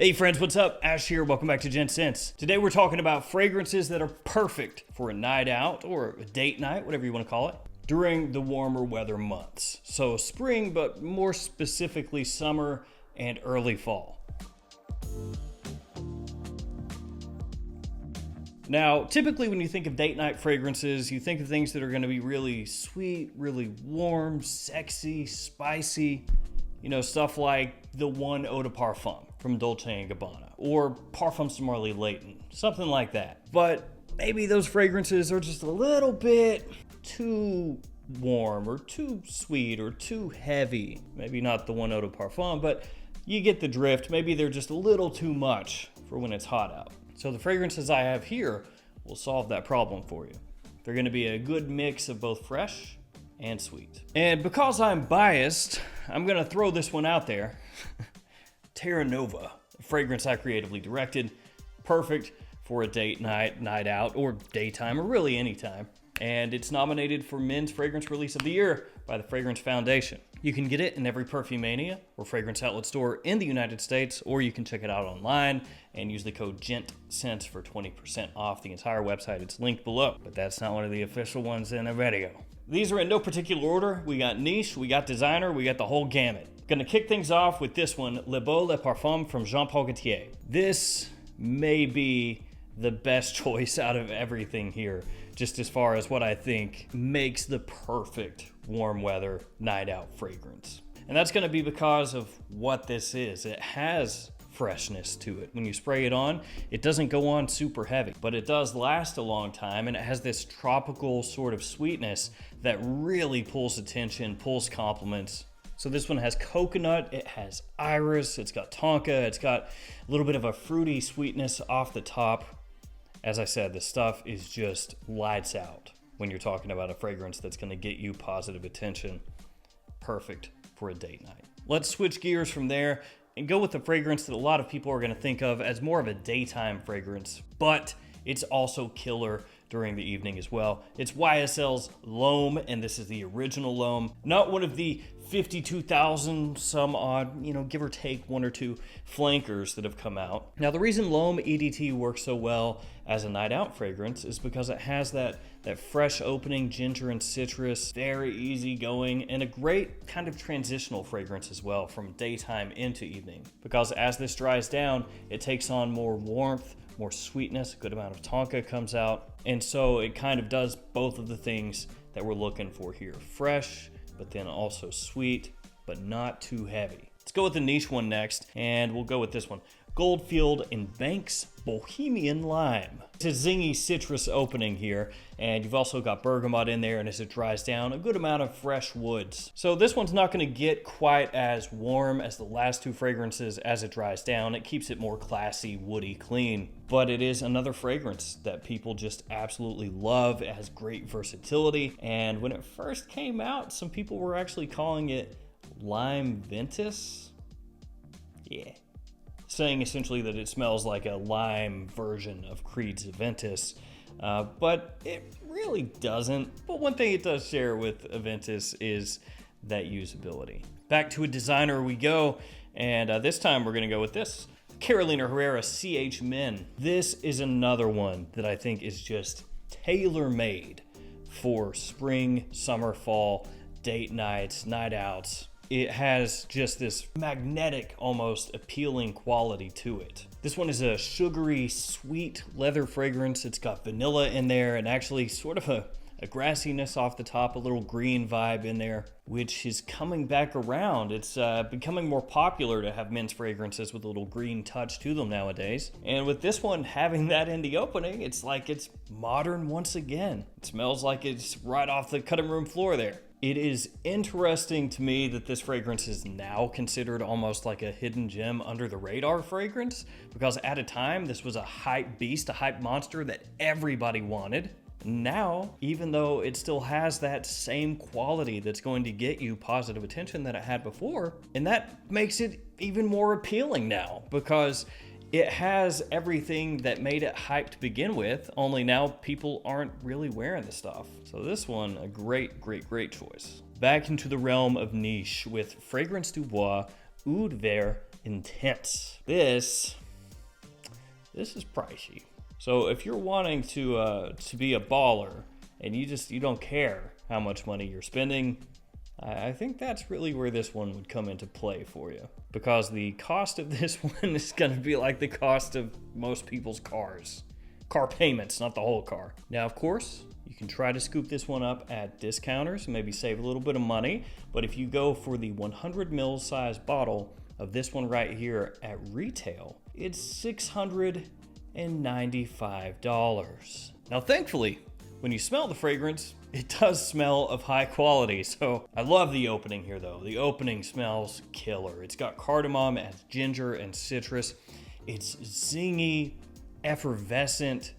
Hey friends, what's up? Ash here, welcome back to Gents. Today we're talking about fragrances that are perfect for a night out or a date night, whatever you want to call it, during the warmer weather months. So spring, but more specifically summer and early fall. Now, typically when you think of date night fragrances, you think of things that are going to be really sweet, really warm, sexy, spicy. You know, stuff like the one eau de parfum from Dolce & Gabbana or Parfums de Marly Layton, something like that. But maybe those fragrances are just a little bit too warm or too sweet or too heavy. Maybe not the one eau de parfum, but you get the drift. Maybe they're just a little too much for when it's hot out. So the fragrances I have here will solve that problem for you. They're going to be a good mix of both fresh and sweet. And because I'm biased, I'm gonna throw this one out there. Terra Nova, a fragrance I creatively directed, perfect for a date night, night out, or daytime, or really anytime. And it's nominated for Men's Fragrance Release of the Year by the Fragrance Foundation. You can get it in every Perfumania or fragrance outlet store in the United States, or you can check it out online and use the code GENTSCENTS for 20% off the entire website. It's linked below, but that's not one of the official ones in the video. These are in no particular order. We got niche, we got designer, we got the whole gamut. Gonna kick things off with this one, Le Beau Le Parfum from Jean Paul Gaultier. This may be the best choice out of everything here, just as far as what I think makes the perfect warm weather night out fragrance. And that's gonna be because of what this is. It has freshness to it. When you spray it on, it doesn't go on super heavy, but it does last a long time, and it has this tropical sort of sweetness that really pulls attention, pulls compliments. So this one has coconut, it has iris, it's got tonka, it's got a little bit of a fruity sweetness off the top. As I said, this stuff is just lights out when you're talking about a fragrance that's going to get you positive attention. Perfect for a date night. Let's switch gears from there and go with a fragrance that a lot of people are going to think of as more of a daytime fragrance, but it's also killer during the evening as well. It's YSL's L'Homme, and this is the original L'Homme, not one of the 52,000 some odd, give or take one or two flankers that have come out. Now, the reason L'Homme EDT works so well as a night out fragrance is because it has that fresh opening ginger and citrus, very easy going, and a great kind of transitional fragrance as well from daytime into evening. Because as this dries down, it takes on more warmth, more sweetness, a good amount of tonka comes out. And so it kind of does both of the things that we're looking for here. Fresh, but then also sweet, but not too heavy. Let's go with the niche one next, and we'll go with this one. Goldfield and Banks Bohemian Lime. It's a zingy citrus opening here, and you've also got bergamot in there, and as it dries down, a good amount of fresh woods. So this one's not going to get quite as warm as the last two fragrances as it dries down. It keeps it more classy, woody, clean, but it is another fragrance that people just absolutely love. It has great versatility, and when it first came out, some people were actually calling it Lime Ventus. Yeah. Saying essentially that it smells like a lime version of Creed's Aventus, but it really doesn't. But one thing it does share with Aventus is that usability. Back to a designer we go, and this time we're gonna go with this. Carolina Herrera CH Men. This is another one that I think is just tailor-made for spring, summer, fall, date nights, night outs. It has just this magnetic, almost appealing quality to it. This one is a sugary, sweet leather fragrance. It's got vanilla in there and actually sort of a grassiness off the top, a little green vibe in there, which is coming back around. It's becoming more popular to have men's fragrances with a little green touch to them nowadays. And with this one having that in the opening, it's like it's modern once again. It smells like it's right off the cutting room floor there. It is interesting to me that this fragrance is now considered almost like a hidden gem under the radar fragrance, because at a time this was a hype beast, a hype monster that everybody wanted. Now, even though it still has that same quality that's going to get you positive attention that it had before, and that makes it even more appealing now because it has everything that made it hyped to begin with, only now people aren't really wearing the stuff. So this one, a great choice. Back into the realm of niche with Fragrance du Bois Oud Ver Intense. This is pricey. So if you're wanting to be a baller and you don't care how much money you're spending, I think that's really where this one would come into play for you, because the cost of this one is going to be like the cost of most people's cars. Car payments, not the whole car. Now, of course, you can try to scoop this one up at discounters and maybe save a little bit of money, but if you go for the 100 ml size bottle of this one right here at retail, it's $695. Now, thankfully, when you smell the fragrance, it does smell of high quality. So I love the opening here though. The opening smells killer. It's got cardamom, it has ginger and citrus. It's zingy, effervescent,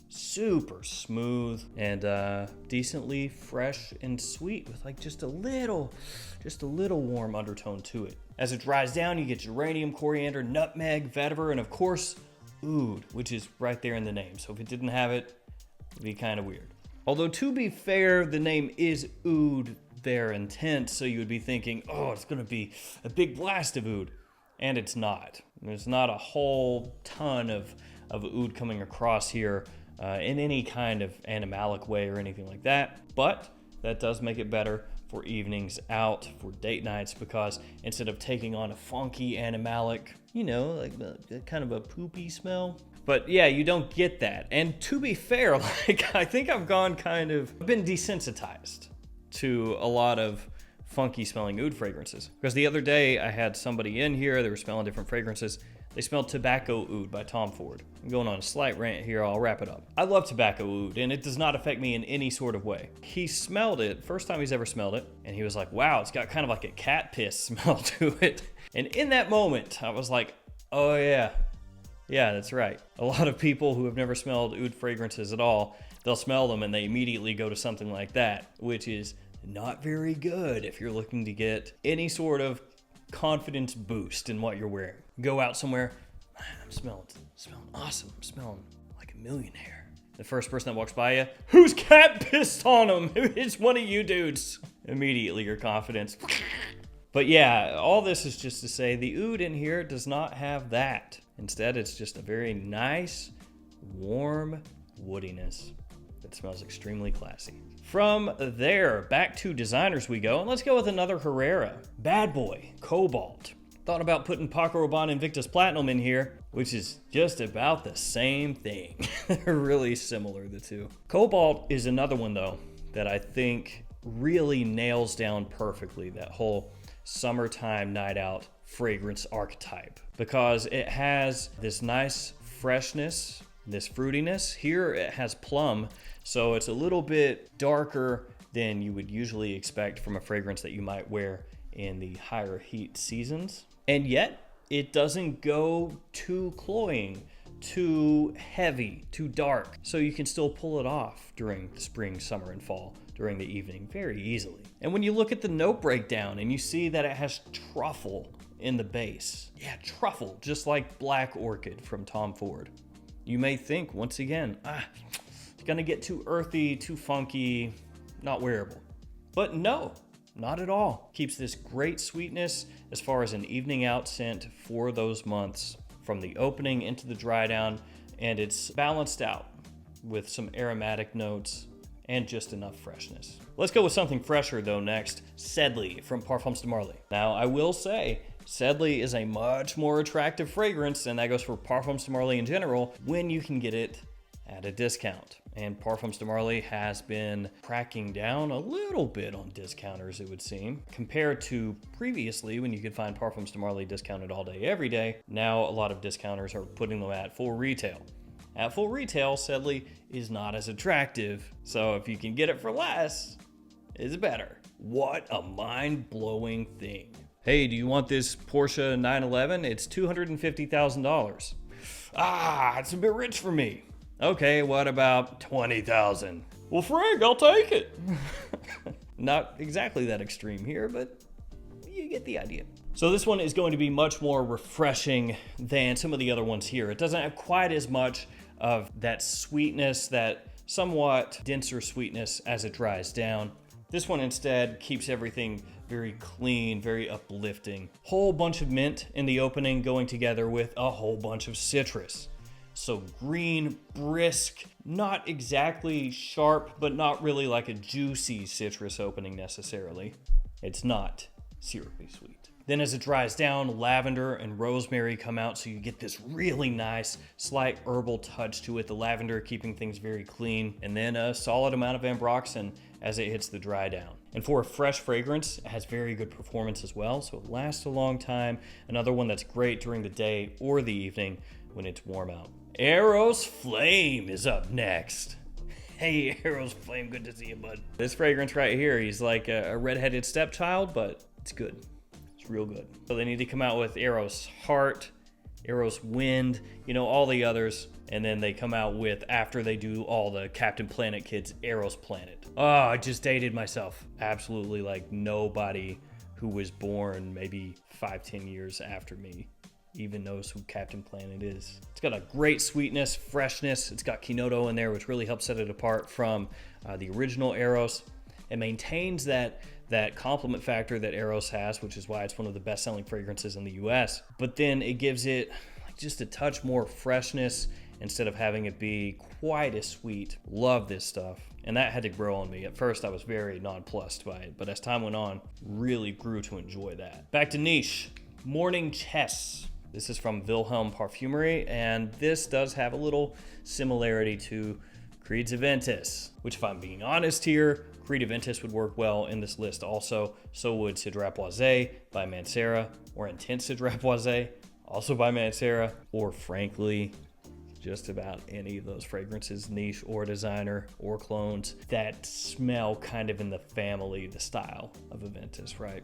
super smooth, and decently fresh and sweet with like just a little warm undertone to it. As it dries down, you get geranium, coriander, nutmeg, vetiver, and of course, oud, which is right there in the name. So if it didn't have it, it'd be kind of weird. Although, to be fair, the name is Oud Ver Intense, so you would be thinking, oh, it's going to be a big blast of oud. And it's not. There's not a whole ton of oud coming across here in any kind of animalic way or anything like that. But that does make it better for evenings out, for date nights, because instead of taking on a funky animalic, like kind of a poopy smell. But yeah, you don't get that. And to be fair, I think I've been desensitized to a lot of funky smelling oud fragrances. Because the other day I had somebody in here, they were smelling different fragrances. They smelled Tobacco Oud by Tom Ford. I'm going on a slight rant here, I'll wrap it up. I love Tobacco Oud, and it does not affect me in any sort of way. He smelled it, first time he's ever smelled it, and he was like, wow, it's got kind of like a cat piss smell to it. And in that moment, I was like, oh yeah, that's right. A lot of people who have never smelled oud fragrances at all, they'll smell them and they immediately go to something like that, which is not very good if you're looking to get any sort of confidence boost in what you're wearing. Go out somewhere, I'm smelling awesome. I'm smelling like a millionaire. The first person that walks by you, who's cat pissed on him? It's one of you dudes. Immediately your confidence. But yeah, all this is just to say the oud in here does not have that. Instead, it's just a very nice, warm woodiness that smells extremely classy. From there, back to designers we go, and let's go with another Herrera. Bad Boy, Cobalt. Thought about putting Paco Rabanne Invictus Platinum in here, which is just about the same thing. They're really similar, the two. Cobalt is another one, though, that I think really nails down perfectly that whole summertime night out fragrance archetype, because it has this nice freshness, this fruitiness. Here it has plum, so it's a little bit darker than you would usually expect from a fragrance that you might wear in the higher heat seasons. And yet it doesn't go too cloying, too heavy, too dark, so you can still pull it off during the spring, summer, and fall during the evening very easily. And when you look at the note breakdown and you see that it has truffle in the base. Yeah, truffle, just like Black Orchid from Tom Ford. You may think, once again, it's gonna get too earthy, too funky, not wearable. But no, not at all. Keeps this great sweetness as far as an evening out scent for those months, from the opening into the dry down, and it's balanced out with some aromatic notes and just enough freshness. Let's go with something fresher though next, Sedley from Parfums de Marly. Now I will say, Sedley is a much more attractive fragrance, and that goes for Parfums de Marly in general, when you can get it at a discount. And Parfums de Marly has been cracking down a little bit on discounters, it would seem, compared to previously when you could find Parfums de Marly discounted all day, every day. Now a lot of discounters are putting them at full retail. At full retail, Sedley is not as attractive, so if you can get it for less, it's better. What a mind-blowing thing. Hey, do you want this Porsche 911? It's $250,000. It's a bit rich for me. Okay, what about $20,000? Well, frig, I'll take it. Not exactly that extreme here, but you get the idea. So this one is going to be much more refreshing than some of the other ones here. It doesn't have quite as much of that sweetness, that somewhat denser sweetness as it dries down. This one instead keeps everything very clean, very uplifting. Whole bunch of mint in the opening going together with a whole bunch of citrus. So green, brisk, not exactly sharp, but not really like a juicy citrus opening necessarily. It's not syrupy sweet. Then as it dries down, lavender and rosemary come out, so you get this really nice, slight herbal touch to it. The lavender keeping things very clean, and then a solid amount of ambroxan as it hits the dry down. And for a fresh fragrance, it has very good performance as well, so it lasts a long time. Another one that's great during the day or the evening when it's warm out. Eros Flame is up next. Hey, Eros Flame, good to see you, bud. This fragrance right here, he's like a redheaded stepchild, but it's good. It's real good. So they need to come out with Eros Heart, Eros Wind, you know, all the others. And then they come out with, after they do all the Captain Planet kids, Eros Planet. Oh, I just dated myself. Absolutely, like nobody who was born maybe 5-10 years after me even knows who Captain Planet is. It's got a great sweetness, freshness. It's got Kinoto in there, which really helps set it apart from the original Eros. It maintains that complement factor that Eros has, which is why it's one of the best-selling fragrances in the US. But then it gives it like just a touch more freshness instead of having it be quite as sweet. Love this stuff. And that had to grow on me. At first, I was very nonplussed by it, but as time went on, really grew to enjoy that. Back to niche, Morning Chess. This is from Wilhelm Parfumery, and this does have a little similarity to Creed's Aventus, which if I'm being honest here, Creed Aventus would work well in this list also. So would Cedrat Boisé by Mancera, or Intense Cedrat Boisé, also by Mancera, or frankly, just about any of those fragrances, niche or designer or clones, that smell kind of in the family, the style of Aventus, right?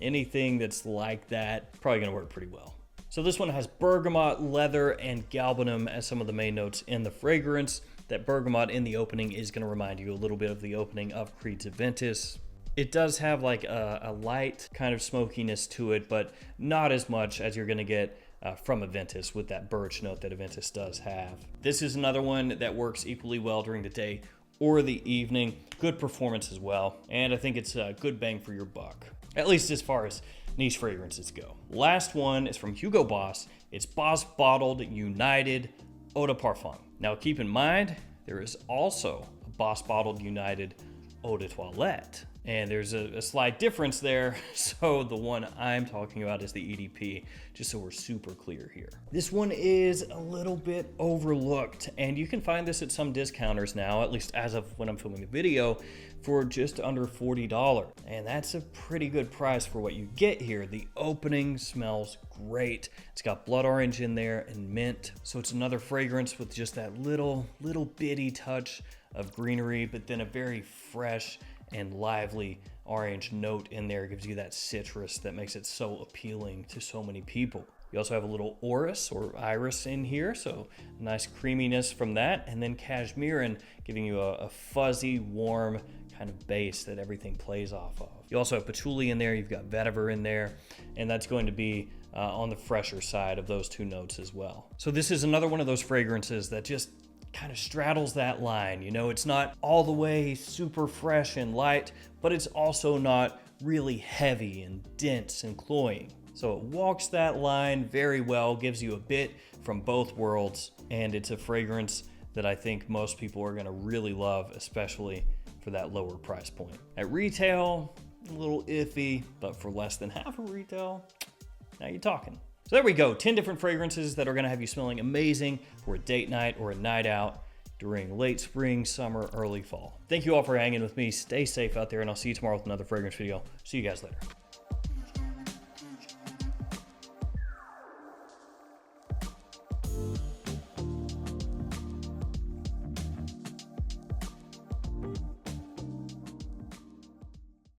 Anything that's like that, probably gonna work pretty well. So this one has bergamot, leather, and galbanum as some of the main notes in the fragrance. That bergamot in the opening is going to remind you a little bit of the opening of Creed's Aventus. It does have like a light kind of smokiness to it, but not as much as you're going to get from Aventus with that birch note that Aventus does have. This is another one that works equally well during the day or the evening. Good performance as well, and I think it's a good bang for your buck, at least as far as niche fragrances go. Last one is from Hugo Boss. It's Boss Bottled United Eau de Parfum. Now keep in mind, there is also a Boss Bottled United Eau de Toilette. And there's a slight difference there. So the one I'm talking about is the EDP, just so we're super clear here. This one is a little bit overlooked, and you can find this at some discounters now, at least as of when I'm filming the video, for just under $40. And that's a pretty good price for what you get here. The opening smells great. It's got blood orange in there and mint. So it's another fragrance with just that little bitty touch of greenery, but then a very fresh and lively orange note in there. It gives you that citrus that makes it so appealing to so many people. You also have a little orris or iris in here, so nice creaminess from that, and then cashmere giving you a fuzzy, warm kind of base that everything plays off of. You also have patchouli in there, you've got vetiver in there, and that's going to be on the fresher side of those two notes as well. So this is another one of those fragrances that just kind of straddles that line. You know, it's not all the way super fresh and light, but it's also not really heavy and dense and cloying. So it walks that line very well, gives you a bit from both worlds, and it's a fragrance that I think most people are gonna really love, especially for that lower price point. At retail, a little iffy, but for less than half of retail, now you're talking. So there we go, 10 different fragrances that are gonna have you smelling amazing for a date night or a night out during late spring, summer, early fall. Thank you all for hanging with me. Stay safe out there, and I'll see you tomorrow with another fragrance video. See you guys later.